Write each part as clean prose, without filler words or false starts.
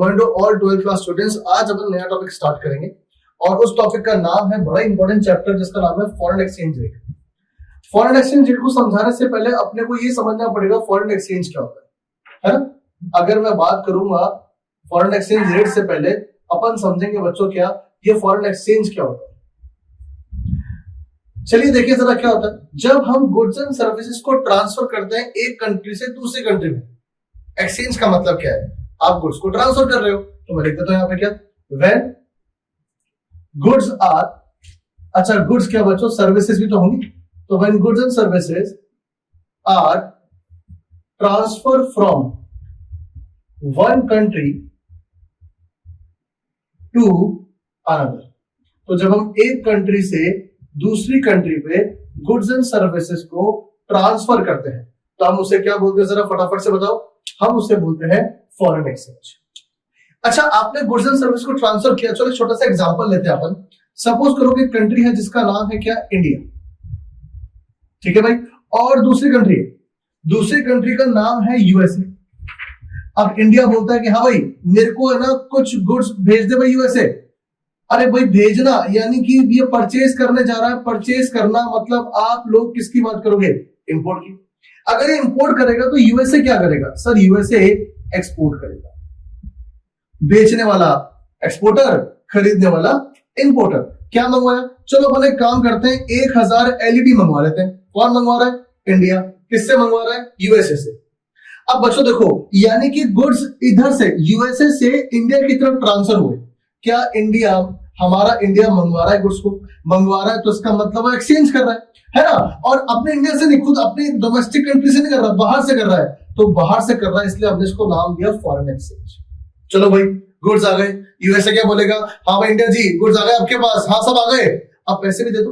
Morning to all 12th class students. आज अपन नया टॉपिक स्टार्ट करेंगे और उस टॉपिक का नाम है बड़ा इंपॉर्टेंट चैप्टर जिसका नाम है foreign exchange rate. Foreign exchange rate को समझाने से पहले अपने को ये समझना पड़ेगा फॉरेन एक्सचेंज क्या होता है ना। अगर मैं बात करूंगा फॉरेन एक्सचेंज रेट से पहले अपन समझेंगे बच्चों क्या ये फॉरेन एक्सचेंज क्या होता है। चलिए देखिए जरा क्या होता है। जब हम गुड्स एंड सर्विसेज को ट्रांसफर करते हैं एक कंट्री से दूसरी कंट्री में, एक्सचेंज का मतलब क्या है, आप गुड्स को ट्रांसफर कर रहे हो। तो मैं लिख देता हूं यहां पे क्या, व्हेन गुड्स आर, अच्छा गुड्स क्या बच्चों, सर्विसेज भी तो होंगी, तो when goods and services are transfer from one country to another. तो जब हम एक कंट्री से दूसरी कंट्री पे गुड्स एंड सर्विसेज को ट्रांसफर करते हैं तो हम उसे क्या बोलते हैं, जरा फटाफट से बताओ। हम उसे बोलते हैं फॉरेन एक्सचेंज। अच्छा, आपने गुड्स एंड सर्विस को ट्रांसफर किया, चलो एक छोटा सा एग्जांपल लेते हैं अपन। सपोज करो कि कंट्री है जिसका नाम है क्या, इंडिया, ठीक है भाई, और दूसरी कंट्री का नाम है यूएसए। अब इंडिया बोलता है कि हाँ भाई मेरे को है ना कुछ गुड्स भेज दे भाई यूएसए। अरे भाई भेजना यानी कि ये परचेज करने जा रहा है। परचेज करना मतलब आप लोग किसकी बात करोगे, इंपोर्ट की। अगर ये इंपोर्ट करेगा तो यूएसए क्या करेगा, सर यूएसए एक्सपोर्ट करेगा। बेचने वाला एक्सपोर्टर, खरीदने वाला इंपोर्टर। क्या मंगवाया, चलो अपन एक काम करते हैं, 1000 एलईडी मंगवा लेते हैं। कौन मंगवा रहा है, इंडिया। किससे मंगवा रहा है, यूएसए से। अब बच्चों देखो, यानी कि गुड्स इधर से यूएसए से इंडिया की तरफ ट्रांसफर हुए। क्या इंडिया, हमारा इंडिया मंगवा रहा है गुड्स को, मंगवा रहा है तो इसका मतलब एक्सचेंज कर रहा है ना। और अपने इंडिया से नहीं, खुद अपनी डोमेस्टिक कंट्री से नहीं कर रहा, बाहर से कर रहा है। तो बाहर से कर रहा है इसलिए हमने इसको नाम दिया फॉरेन एक्सचेंज। चलो भाई गुड्स आ गए, यूएसए क्या बोलेगा, हाँ भाई इंडिया जी गुड्स आ गए आपके पास, हाँ सब आ गए, अब पैसे भी दे दो।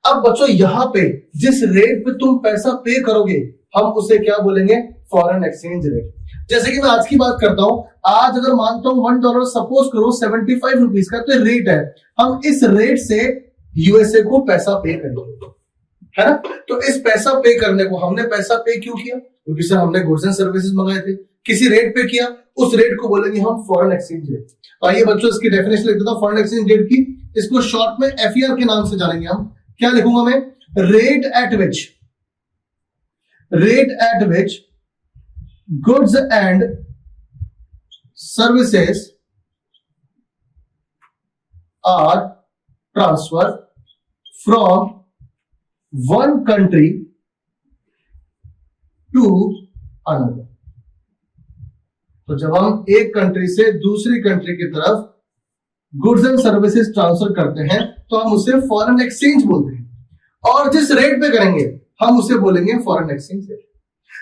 अब बच्चों यहाँ पे जिस रेट पे तुम पैसा पे करोगे हम उसे क्या बोलेंगे, फॉरेन एक्सचेंज रेट। जैसे कि मैं आज की बात करता हूं, आज अगर मानता हूं $1 सपोज करो 75 रुपीज का तो रेट है, हम इस रेट से यूएसए को पैसा पे करेंगे, है ना। तो इस पैसा पे करने को, हमने पैसा पे क्यों किया, क्योंकि सर हमने गुड्स एंड सर्विसेज मंगाए थे, किसी रेट पे किया, उस रेट को बोलेंगे हम फॉरेन एक्सचेंज रेट। तो आइए बच्चों इसकी डेफिनेशन लिख देता हूं फॉरेन एक्सचेंज रेट की। इसको शॉर्ट में एफईआर के नाम से जानेंगे हम। क्या लिखूंगा मैं, rate at which goods and services are transferred from one country to another। तो जब हम एक कंट्री से दूसरी कंट्री की तरफ गुड्स एंड सर्विसेज ट्रांसफर करते हैं तो हम उसे फॉरेन एक्सचेंज बोलते हैं, और जिस रेट पे करेंगे हम उसे बोलेंगे फॉरेन एक्सचेंज रेट।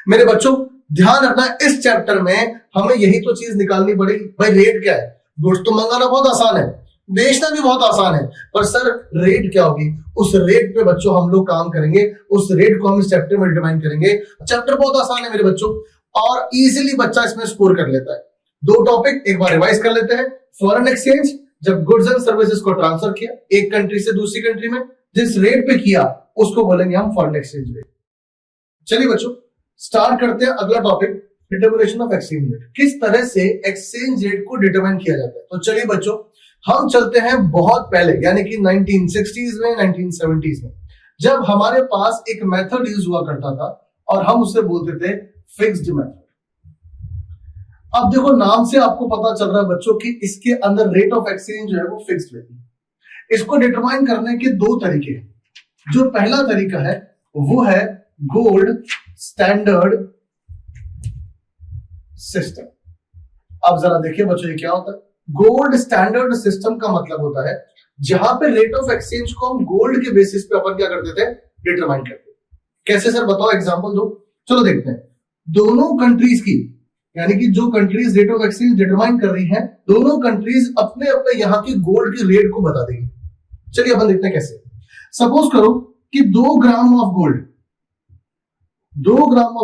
मेरे बच्चों ध्यान रखना, इस चैप्टर में हमें यही तो चीज निकालनी पड़ेगी। भाई रेट क्या है, गुड्स तो मंगाना बहुत आसान है, बेचना भी बहुत आसान है, पर सर रेट क्या होगी, उस रेट पे बच्चों हम लोग काम करेंगे, उस रेट को हम इस चैप्टर में डिटरमाइन करेंगे। चैप्टर बहुत आसान है मेरे बच्चों और इजीली बच्चा इसमें स्कोर कर लेता है। दो टॉपिक एक बार रिवाइज कर लेते हैं। फॉरेन एक्सचेंज, जब गुड्स एंड सर्विसेज को ट्रांसफर किया एक कंट्री से दूसरी कंट्री में, जिस रेट पे किया उसको बोलेंगे हम फॉरेन एक्सचेंज रेट। चलिए बच्चों स्टार्ट करते हैं अगला topic, determination of exchange rate. किस तरह से एक्सचेंज रेट को डिटरमाइन किया जाता है। तो चलिए बच्चों हम चलते हैं बहुत पहले, यानी कि 1960s में, 1970s में, जब हमारे पास एक मेथड यूज हुआ करता था और हम उसे बोलते थे फिक्स्ड मेथड। अब देखो नाम से आपको पता चल रहा है बच्चों कि इसके अंदर रेट ऑफ एक्सचेंज जो है वो फिक्स्ड रहती है। इसको डिटरमाइन करने के दो तरीके हैं। जो पहला तरीका है वो है गोल्ड स्टैंडर्ड सिस्टम। अब जरा देखिए बच्चों ये क्या होता है। गोल्ड स्टैंडर्ड सिस्टम का मतलब होता है जहां पे रेट ऑफ एक्सचेंज को हम गोल्ड के बेसिस पे अपन क्या करते थे, डिटरमाइन करते। कैसे सर बताओ, एग्जांपल दो। चलो देखते हैं। दोनों कंट्रीज की, यानी कि जो countries rate of exchange determine कर रही हैं, दोनों कंट्रीज अपने अपने यहां की गोल्ड की रेट को बता देंगी। चलिए अपन देखते हैं कैसे। सपोज करो कि 2 ग्राम ऑफ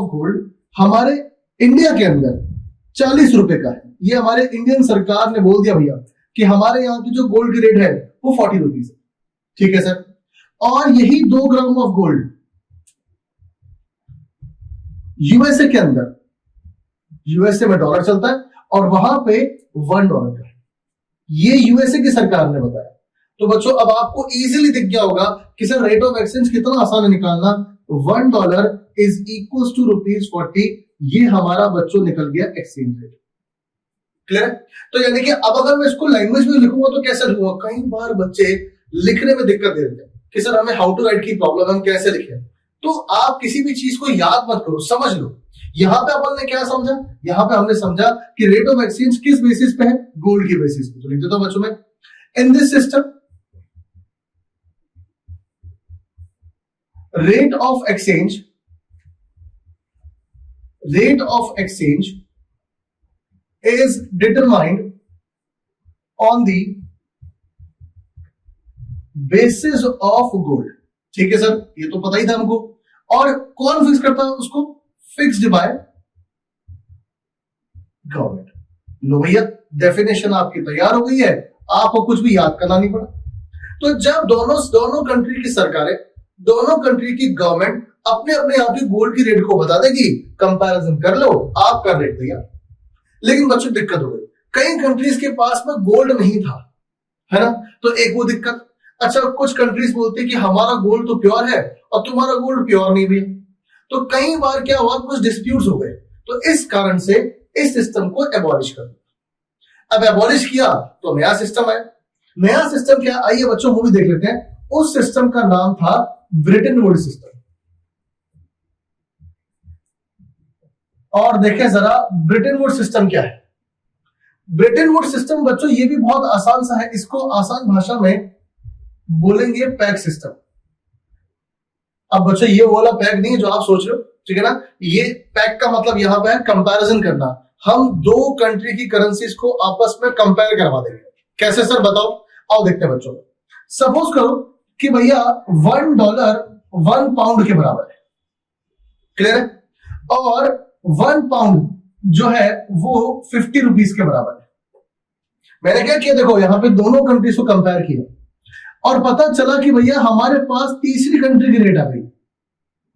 गोल्ड हमारे इंडिया के अंदर 40 रुपए का है। ये हमारे इंडियन सरकार ने बोल दिया भैया कि हमारे यहाँ की जो गोल्ड की रेट है वो 40 रुपीज है, ठीक है सर। और यही 2 ग्राम ऑफ गोल्ड यूएसए के अंदर, यूएसए में डॉलर चलता है और वहां पे $1 का है। ये यूएसए की सरकार ने बताया। तो बच्चों अब आपको इजीली दिख गया होगा कि सर रेट ऑफ एक्सचेंज कितना आसान है निकालना। $1 इज इक्वल टू ₹40। ये हमारा बच्चों निकल गया एक्सचेंज रेट। क्लियर? तो यानी कि अब अगर मैं इसको लैंग्वेज में लिखूंगा तो कैसे लिखूंगा? कई बार बच्चे लिखने में दिक्कत देते हैं कि सर हमें हाउ टू राइट की प्रॉब्लम, हम कैसे लिखें। तो आप किसी भी चीज को याद मत करो, समझ लो। यहां पे अपन ने क्या समझा? यहां पे हमने समझा कि रेट ऑफ एक्सचेंज किस बेसिस पे है? गोल्ड की बेसिस पे। तो लिख देता हूं बच्चों में, इन this system rate of exchange is determined on the basis of gold। ठीक है सर, ये तो पता ही था हमको। और कौन फिक्स करता है उसको? Fixed by government. लो भैया, डेफिनेशन आपकी तैयार हो गई है, आपको कुछ भी याद करना नहीं पड़ा। तो जब दोनों कंट्री की सरकारें, दोनों कंट्री की गवर्नमेंट अपने अपने यहाँ की गोल्ड की रेट को बता देगी, कंपैरिजन कर लो, आपका रेट तैयार। लेकिन बच्चों दिक्कत हो गई, कई कंट्रीज के पास में गोल्ड नहीं था, है ना? तो एक वो दिक्कत। अच्छा, कुछ कंट्रीज बोलते कि हमारा गोल्ड तो प्योर है और तुम्हारा गोल्ड प्योर नहीं भी। तो कई बार क्या हुआ, कुछ डिस्प्यूट्स हो गए। तो इस कारण से इस सिस्टम को एबॉलिश कर दिया। अब एबॉलिश किया तो नया सिस्टम है। नया सिस्टम क्या? आइए बच्चों मूवी देख लेते हैं। उस सिस्टम का नाम था ब्रिटेन वुड सिस्टम। और देखें जरा ब्रिटेन वुड सिस्टम क्या है। ब्रिटेन वुड सिस्टम बच्चों ये भी बहुत आसान सा है, इसको आसान भाषा में बोलेंगे पैक सिस्टम। अब बच्चों ये वाला पैक नहीं है जो आप सोच रहे हो, ठीक है ना? ये पैक का मतलब यहां पे है कंपैरिजन करना। हम दो कंट्री की करेंसीज को आपस में कंपेयर करवा देंगे। कैसे सर बताओ? आओ देखते हैं बच्चों। सपोज करो कि भैया $1 1 पाउंड के बराबर है। क्लियर है? और 1 पाउंड जो है वो ₹50 के बराबर है। मैंने क्या किया, देखो यहां पे दोनों कंट्रीज को कंपेयर किया और पता चला कि भैया हमारे पास तीसरी कंट्री की रेट आ गई।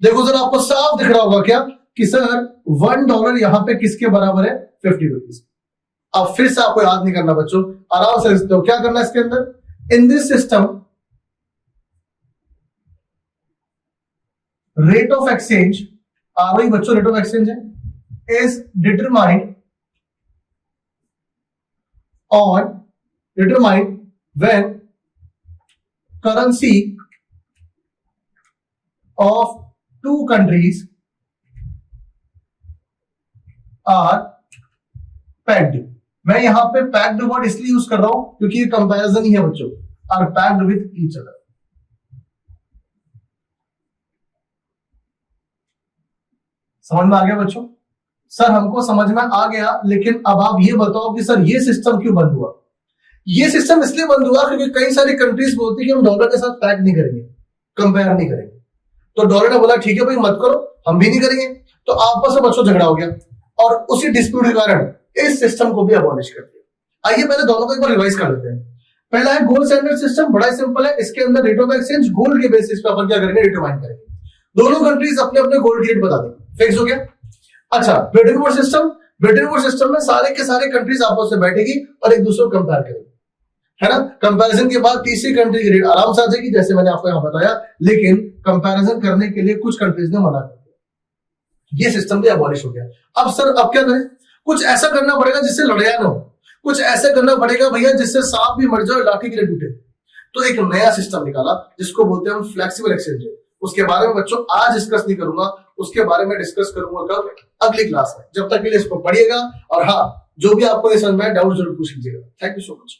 देखो सर, आपको साफ दिख रहा होगा क्या कि सर $1 यहां पे किसके बराबर है? ₹50। अब फिर से आपको याद नहीं करना बच्चों, आराम से लिखते हो। क्या करना है इसके अंदर? In this system rate of exchange, आ रही बच्चों रेट ऑफ एक्सचेंज है, is determined when currency of two countries are pegged। मैं यहां पे पैक्ड वर्ड इसलिए यूज कर रहा हूं क्योंकि ये कंपैरिजन ही है बच्चों। Are packed with each other. समझ में आ गया बच्चों? सर हमको समझ में आ गया, लेकिन अब आप ये बताओ कि सर ये सिस्टम क्यों बंद हुआ? ये सिस्टम इसलिए बंद हुआ क्योंकि कई सारी कंट्रीज बोलती कि हम डॉलर के साथ पैक नहीं करेंगे, कंपेयर नहीं करेंगे। तो डॉलर ने बोला ठीक है भाई मत करो, हम भी नहीं करेंगे। तो आपस में बच्चों झगड़ा हो गया और उसी डिस्प्यूट के कारण इस सिस्टम को भी अबॉलिश कर दिया। आइए पहले दोनों को एक बार रिवाइज कर लेते हैं। पहला है गोल्ड स्टैंडर्ड सिस्टम, बड़ा सिंपल है। इसके अंदर रेट ऑफ एक्सचेंज गोल्ड के बेसिस पे अपन क्या करेंगे? डिटरमाइन करेंगे। दोनों कंट्रीज अपने अपने गोल्ड की रेट बता देंगे, फिक्स हो गया। अच्छा, Britain would system, Britain would system में सारे के सारे कंट्रीज आपस में बैठेगी और एक दूसरे को कंपेयर करेंगे, है ना? कंपैरिजन के बाद तीसरी कंट्री की रेट आराम से आ जाएगी, जैसे मैंने आपको यहां बताया। लेकिन कंपैरिजन करने के लिए कुछ कंट्रीज ने मना कर दिया, ये सिस्टम भी अबॉलिश हो गया। अब सर अब क्या करें? कुछ ऐसा करना पड़ेगा जिससे लड़ाई ना हो, कुछ ऐसा करना पड़ेगा भैया जिससे सांप भी मर जाए, लाठी के लिए टूटे। तो एक नया सिस्टम निकाला जिसको बोलते हैं हम फ्लेक्सिबल एक्सचेंज रेट। उसके बारे में बच्चों आज डिस्कस नहीं करूंगा, उसके बारे में डिस्कस करूंगा कब? अगली क्लास में। जब तक के लिए इसको पढ़िएगा और हाँ, जो भी आपको ये समझ में डाउट जरूर पूछ लीजिएगा। Thank you so much.